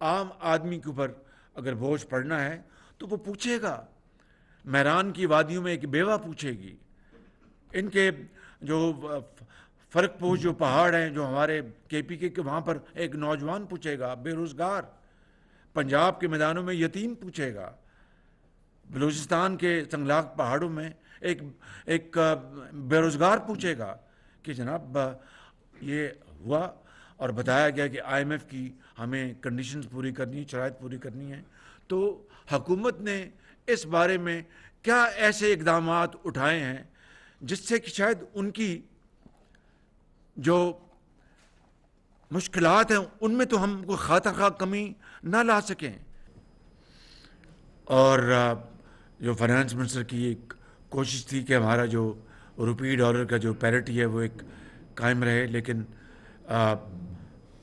عام آدمی کے اوپر اگر بوجھ پڑنا ہے تو وہ پوچھے گا. میران کی وادیوں میں ایک بیوہ پوچھے گی. ان کے جو فرق پوش جو پہاڑ ہیں جو ہمارے کے پی کے وہاں پر ایک نوجوان پوچھے گا بے روزگار. پنجاب کے میدانوں میں یتیم پوچھے گا. بلوچستان کے سنگلاق پہاڑوں میں ایک بے روزگار پوچھے گا کہ جناب یہ ہوا اور بتایا گیا کہ آئی ایم ایف کی ہمیں کنڈیشنز پوری کرنی ہے, شرائط پوری کرنی ہے. تو حکومت نے اس بارے میں کیا ایسے اقدامات اٹھائے ہیں جس سے کہ شاید ان کی جو مشکلات ہیں ان میں تو ہم کوئی خاطر کمی نہ لا سکیں. اور جو فائنانس منسٹر کی ایک کوشش تھی کہ ہمارا جو روپی ڈالر کا جو پیرٹی ہے وہ ایک قائم رہے, لیکن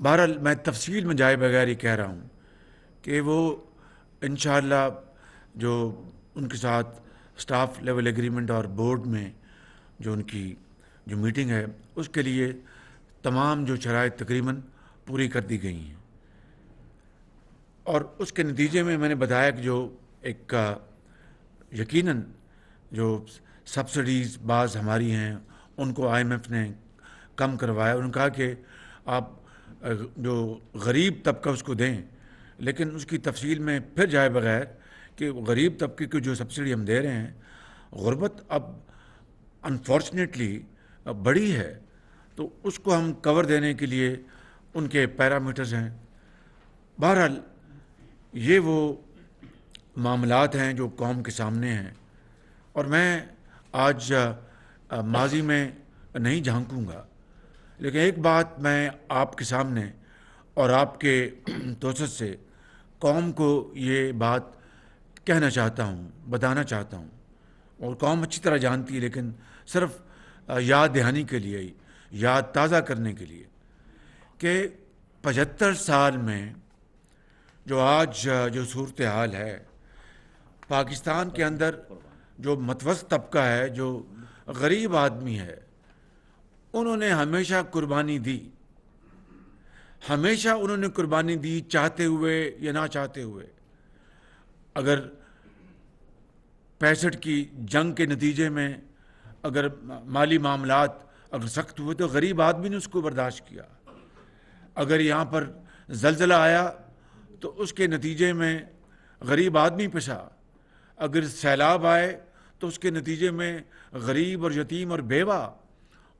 بہرحال میں تفصیل میں جائے بغیر ہی کہہ رہا ہوں کہ وہ انشاءاللہ جو ان کے ساتھ سٹاف لیول ایگریمنٹ اور بورڈ میں جو ان کی جو میٹنگ ہے اس کے لیے تمام جو شرائط تقریباً پوری کر دی گئی ہیں. اور اس کے نتیجے میں نے بتایا کہ جو ایک یقیناً جو سبسڈیز بعض ہماری ہیں ان کو آئی ایم ایف نے کم کروایا. انہوں نے کہا کہ آپ جو غریب طبقہ اس کو دیں, لیکن اس کی تفصیل میں پھر جائے بغیر کہ غریب طبقے کی جو سبسڈی ہم دے رہے ہیں, غربت اب انفارچونیٹلی بڑی ہے, تو اس کو ہم کور دینے کے لیے ان کے پیرامیٹرز ہیں. بہرحال یہ وہ معاملات ہیں جو قوم کے سامنے ہیں, اور میں آج ماضی میں نہیں جھانکوں گا, لیکن ایک بات میں آپ کے سامنے اور آپ کے توسط سے قوم کو یہ بات کہنا چاہتا ہوں, بتانا چاہتا ہوں, اور قوم اچھی طرح جانتی ہے, لیکن صرف یاد دہانی کے لیے, یاد تازہ کرنے کے لیے, کہ 75 سال میں جو آج جو صورتحال ہے پاکستان کے اندر, جو متوسط طبقہ ہے, جو غریب آدمی ہے, انہوں نے ہمیشہ قربانی دی, ہمیشہ انہوں نے قربانی دی, چاہتے ہوئے یا نہ چاہتے ہوئے. اگر 65 کی جنگ کے نتیجے میں اگر مالی معاملات اگر سخت ہوئے تو غریب آدمی نے اس کو برداشت کیا. اگر یہاں پر زلزلہ آیا تو اس کے نتیجے میں غریب آدمی پسا. اگر سیلاب آئے تو اس کے نتیجے میں غریب اور یتیم اور بیوہ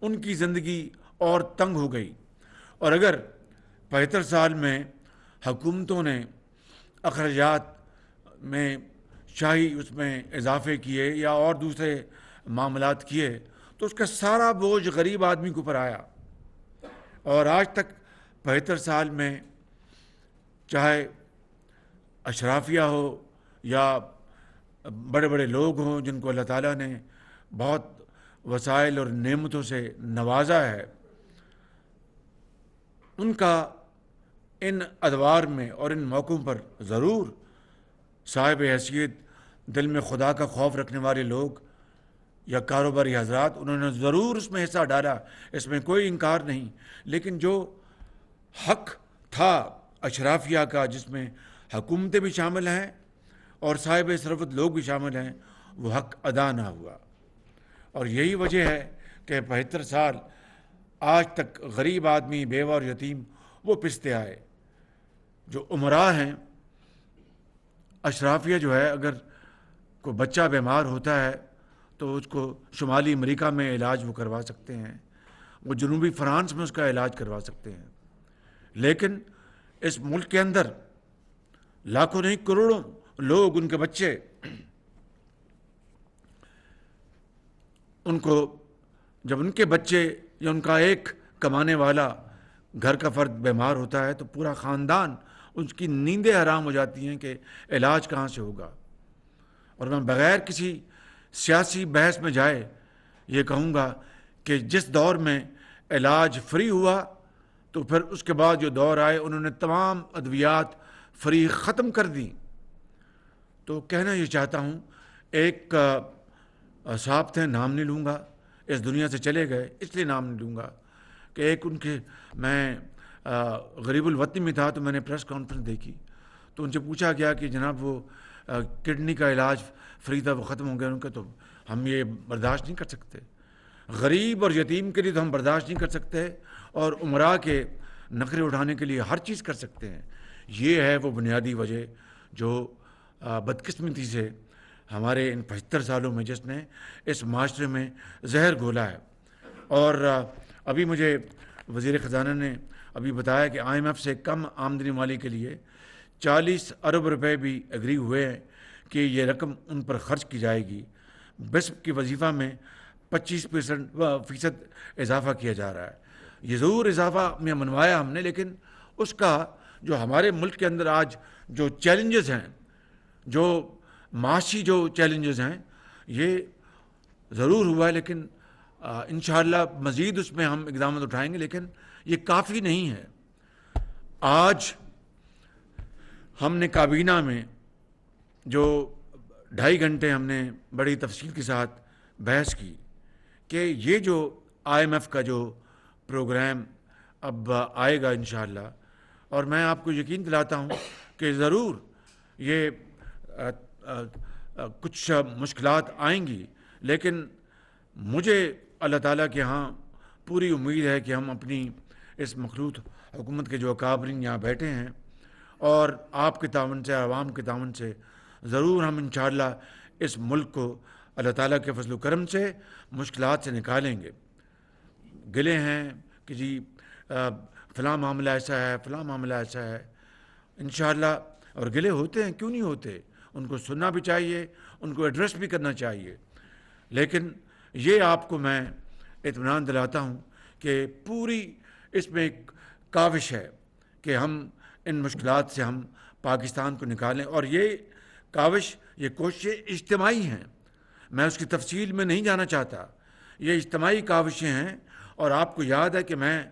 ان کی زندگی اور تنگ ہو گئی. اور اگر 75 سال میں حکومتوں نے اخراجات میں شاہی اس میں اضافے کیے یا اور دوسرے معاملات کیے تو اس کا سارا بوجھ غریب آدمی کے اوپر آیا. اور آج تک 75 سال میں چاہے اشرافیہ ہو یا بڑے بڑے لوگ ہوں جن کو اللہ تعالیٰ نے بہت وسائل اور نعمتوں سے نوازا ہے, ان کا ان ادوار میں اور ان موقعوں پر ضرور صاحب حیثیت دل میں خدا کا خوف رکھنے والے لوگ یا کاروباری حضرات انہوں نے ضرور اس میں حصہ ڈالا, اس میں کوئی انکار نہیں. لیکن جو حق تھا اشرافیہ کا, جس میں حکومتیں بھی شامل ہیں اور صاحب ثروت لوگ بھی شامل ہیں, وہ حق ادا نہ ہوا. اور یہی وجہ ہے کہ 75 سال آج تک غریب آدمی, بیوہ اور یتیم وہ پستے آئے. جو امراء ہیں, اشرافیہ جو ہے, اگر کوئی بچہ بیمار ہوتا ہے تو اس کو شمالی امریکہ میں علاج وہ کروا سکتے ہیں, وہ جنوبی فرانس میں اس کا علاج کروا سکتے ہیں. لیکن اس ملک کے اندر لاکھوں نہیں کروڑوں لوگ, ان کے بچے, ان کو جب ان کے بچے یا ان کا ایک کمانے والا گھر کا فرد بیمار ہوتا ہے تو پورا خاندان اس کی نیندیں حرام ہو جاتی ہیں کہ علاج کہاں سے ہوگا. اور میں بغیر کسی سیاسی بحث میں جائے یہ کہوں گا کہ جس دور میں علاج فری ہوا تو پھر اس کے بعد جو دور آئے انہوں نے تمام ادویات فری ختم کر دیں. تو کہنا یہ چاہتا ہوں, ایک صاحب تھے, نام نہیں لوں گا, اس دنیا سے چلے گئے اس لیے نام نہیں لوں گا, کہ ایک ان کے, میں غریب الوطن میں تھا تو میں نے پریس کانفرنس دیکھی تو ان سے پوچھا گیا کہ جناب وہ کڈنی کا علاج فری تھا وہ ختم ہو گیا ان کا، تو ہم یہ برداشت نہیں کر سکتے. غریب اور یتیم کے لیے تو ہم برداشت نہیں کر سکتے، اور عمراء کے نخرے اٹھانے کے لیے ہر چیز کر سکتے ہیں. یہ ہے وہ بنیادی وجہ جو بدقسمتی سے ہمارے ان 75 سالوں میں جس نے اس معاشرے میں زہر گھولا ہے. اور ابھی مجھے وزیر خزانہ نے ابھی بتایا کہ آئی ایم ایف سے کم آمدنی والی کے لیے 40 ارب روپے بھی ایگری ہوئے ہیں کہ یہ رقم ان پر خرچ کی جائے گی. بسپ کی وظیفہ میں 25% اضافہ کیا جا رہا ہے. یہ ضرور اضافہ میں منوایا ہم نے، لیکن اس کا جو ہمارے ملک کے اندر آج جو چیلنجز ہیں، جو معاشی جو چیلنجز ہیں، یہ ضرور ہوا ہے، لیکن انشاءاللہ مزید اس میں ہم اقدامات اٹھائیں گے، لیکن یہ کافی نہیں ہے. آج ہم نے کابینہ میں جو 2.5 گھنٹے ہم نے بڑی تفصیل کے ساتھ بحث کی کہ یہ جو آئی ایم ایف کا جو پروگرام اب آئے گا انشاءاللہ، اور میں آپ کو یقین دلاتا ہوں کہ ضرور یہ کچھ مشکلات آئیں گی، لیکن مجھے اللہ تعالیٰ کے ہاں پوری امید ہے کہ ہم اپنی اس مخلوط حکومت کے جو اکابرین یہاں بیٹھے ہیں اور آپ کے تعاون سے، عوام کے تعاون سے، ضرور ہم انشاءاللہ اس ملک کو اللہ تعالیٰ کے فضل و کرم سے مشکلات سے نکالیں گے. گلے ہیں کہ جی فلاں معاملہ ایسا ہے، فلاں معاملہ ایسا ہے، انشاءاللہ، اور گلے ہوتے ہیں، کیوں نہیں ہوتے، ان کو سننا بھی چاہیے، ان کو ایڈریس بھی کرنا چاہیے. لیکن یہ آپ کو میں اطمینان دلاتا ہوں کہ پوری اس میں ایک کاوش ہے کہ ہم ان مشکلات سے ہم پاکستان کو نکالیں، اور یہ کاوش، یہ کوششیں اجتماعی ہیں. میں اس کی تفصیل میں نہیں جانا چاہتا، یہ اجتماعی کاوشیں ہیں. اور آپ کو یاد ہے کہ میں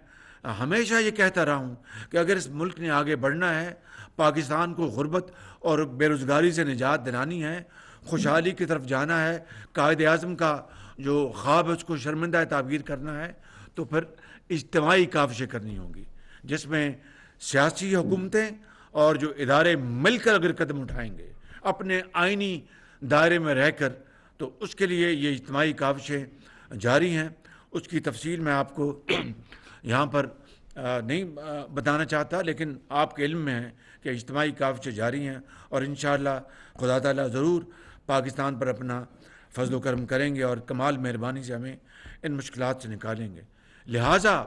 ہمیشہ یہ کہتا رہا ہوں کہ اگر اس ملک نے آگے بڑھنا ہے، پاکستان کو غربت اور بے روزگاری سے نجات دلانی ہے، خوشحالی کی طرف جانا ہے، قائد اعظم کا جو خواب ہے اس کو شرمندہ تعبیر کرنا ہے، تو پھر اجتماعی کاوشیں کرنی ہوں گی، جس میں سیاسی حکومتیں اور جو ادارے مل کر اگر قدم اٹھائیں گے اپنے آئینی دائرے میں رہ کر، تو اس کے لیے یہ اجتماعی کاوشیں جاری ہیں. اس کی تفصیل میں آپ کو یہاں پر نہیں بتانا چاہتا، لیکن آپ کے علم میں ہے کہ اجتماعی کاوشیں جاری ہیں، اور انشاءاللہ خدا تعالیٰ ضرور پاکستان پر اپنا فضل و کرم کریں گے اور کمال مہربانی سے ہمیں ان مشکلات سے نکالیں گے. لہٰذا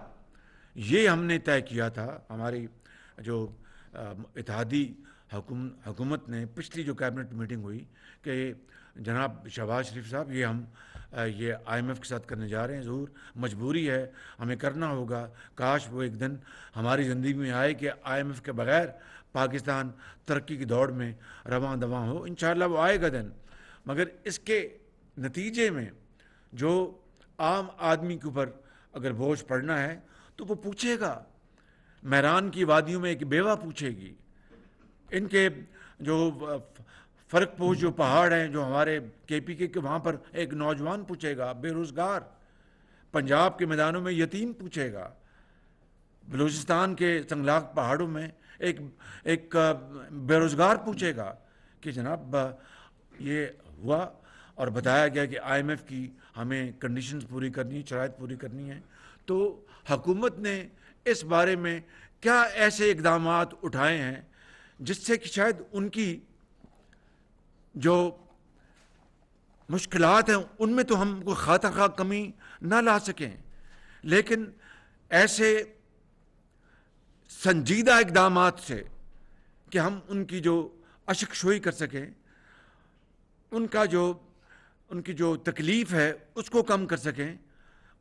یہ ہم نے طے کیا تھا، ہماری جو اتحادی حکومت نے پچھلی جو کیبنٹ میٹنگ ہوئی، کہ جناب شہباز شریف صاحب یہ ہم یہ آئی ایم ایف کے ساتھ کرنے جا رہے ہیں، ضرور مجبوری ہے، ہمیں کرنا ہوگا. کاش وہ ایک دن ہماری زندگی میں آئے کہ آئی ایم ایف کے بغیر پاکستان ترقی کی دوڑ میں رواں دواں ہو. انشاءاللہ وہ آئے گا دن، مگر اس کے نتیجے میں جو عام آدمی کے اوپر اگر بوجھ پڑنا ہے تو وہ پوچھے گا. میران کی وادیوں میں ایک بیوہ پوچھے گی، ان کے جو فرق پوش جو پہاڑ ہیں جو ہمارے کے پی کے وہاں پر ایک نوجوان پوچھے گا بے روزگار، پنجاب کے میدانوں میں یتیم پوچھے گا، بلوچستان کے سنگلاق پہاڑوں میں ایک بے روزگار پوچھے گا کہ جناب یہ ہوا، اور بتایا گیا کہ آئی ایم ایف کی ہمیں کنڈیشنز پوری کرنی ہے، شرائط پوری کرنی ہے. تو حکومت نے اس بارے میں کیا ایسے اقدامات اٹھائے ہیں جس سے کہ شاید ان کی جو مشکلات ہیں ان میں تو ہم کوئی خاطر خواہ کمی نہ لا سکیں، لیکن ایسے سنجیدہ اقدامات سے کہ ہم ان کی جو اشکشوئی کر سکیں، ان کی جو تکلیف ہے اس کو کم کر سکیں.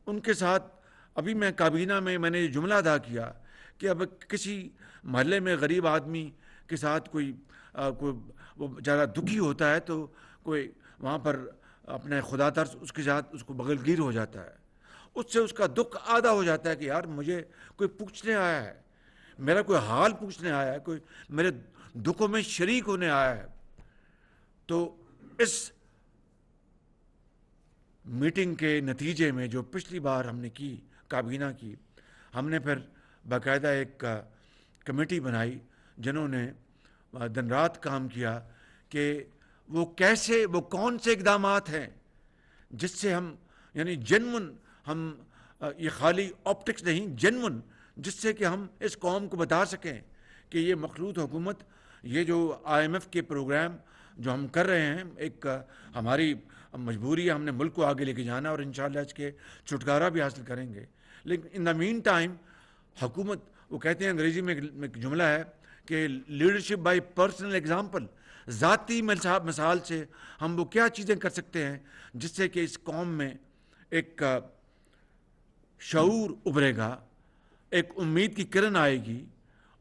ان کے ساتھ ابھی میں کابینہ میں نے یہ جملہ ادا کیا کہ اب کسی محلے میں غریب آدمی کے ساتھ کوئی وہ بیچارہ دکھی ہوتا ہے تو کوئی وہاں پر اپنے خدا ترس اس کے ساتھ اس کو بغل گیر ہو جاتا ہے، اس سے اس کا دکھ آدھا ہو جاتا ہے کہ یار مجھے کوئی پوچھنے آیا ہے، میرا کوئی حال پوچھنے آیا ہے، کوئی میرے دکھوں میں شریک ہونے آیا ہے. تو اس میٹنگ کے نتیجے میں جو پچھلی بار ہم نے کی کابینہ کی، ہم نے پھر باقاعدہ ایک کمیٹی بنائی جنہوں نے دن رات کام کیا کہ وہ کیسے، وہ کون سے اقدامات ہیں جس سے ہم یعنی جنون، ہم یہ خالی آپٹکس نہیں، جنون، جس سے کہ ہم اس قوم کو بتا سکیں کہ یہ مخلوط حکومت، یہ جو آئی ایم ایف کے پروگرام جو ہم کر رہے ہیں، ایک ہماری مجبوری ہے، ہم نے ملک کو آگے لے کے جانا اور انشاءاللہ اس کے چھٹکارا بھی حاصل کریں گے. لیکن ان دا مین ٹائم حکومت، وہ کہتے ہیں انگریزی میں ایک جملہ ہے کہ لیڈرشپ بائی پرسنل ایگزامپل، ذاتی مثال سے ہم وہ کیا چیزیں کر سکتے ہیں جس سے کہ اس قوم میں ایک شعور ابھرے گا، ایک امید کی کرن آئے گی،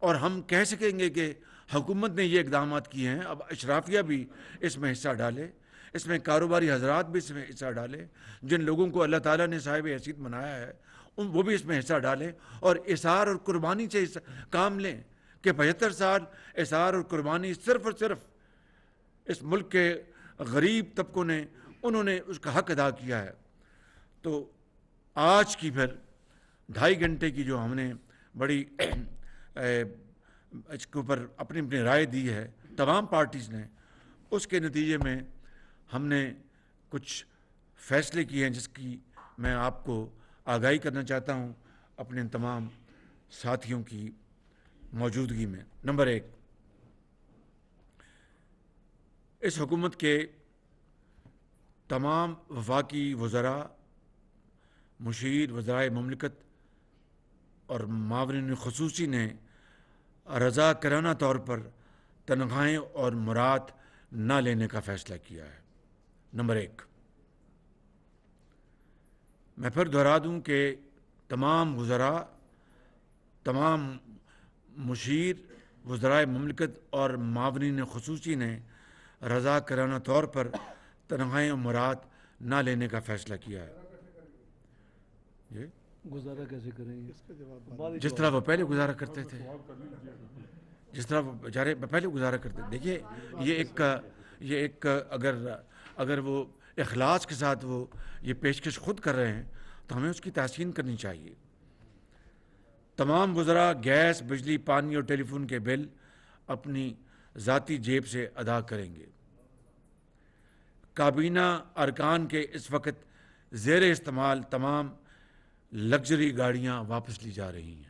اور ہم کہہ سکیں گے کہ حکومت نے یہ اقدامات کیے ہیں، اب اشرافیہ بھی اس میں حصہ ڈالے، اس میں کاروباری حضرات بھی اس میں حصہ ڈالے، جن لوگوں کو اللہ تعالیٰ نے صاحب حیثیت بنایا ہے وہ بھی اس میں حصہ ڈالیں، اور اثار اور قربانی سے کام لیں کہ 75 سال اثار اور قربانی صرف اور صرف اس ملک کے غریب طبقوں نے، انہوں نے اس کا حق ادا کیا ہے. تو آج کی پھر 2.5 گھنٹے کی جو ہم نے بڑی اس کے اوپر اپنی اپنی رائے دی ہے تمام پارٹیز نے، اس کے نتیجے میں ہم نے کچھ فیصلے کیے ہیں جس کی میں آپ کو آگاہی کرنا چاہتا ہوں اپنے تمام ساتھیوں کی موجودگی میں. نمبر 1، اس حکومت کے تمام وفاقی وزراء، مشیر، وزرائے مملکت اور معاونین خصوصی نے رضا کرانہ طور پر تنخواہیں اور مراد نہ لینے کا فیصلہ کیا ہے. نمبر 1، میں پھر دہرا دوں کہ تمام وزراء، تمام مشیر، وزرائے مملکت اور معاونین خصوصی نے رضا کرانہ طور پر تنخواہیں اور مراد نہ لینے کا فیصلہ کیا ہے. گزارا کیسے کریں گے؟ جس طرح وہ پہلے گزارا کرتے تھے، جس طرح وہ بیچارے پہلے گزارا کرتے تھے. دیکھیے یہ ایک اگر وہ اخلاص کے ساتھ وہ یہ پیشکش خود کر رہے ہیں تو ہمیں اس کی تحسین کرنی چاہیے. تمام وزراء گیس، بجلی، پانی اور ٹیلی فون کے بل اپنی ذاتی جیب سے ادا کریں گے. کابینہ ارکان کے اس وقت زیر استعمال تمام لگژری گاڑیاں واپس لی جا رہی ہیں.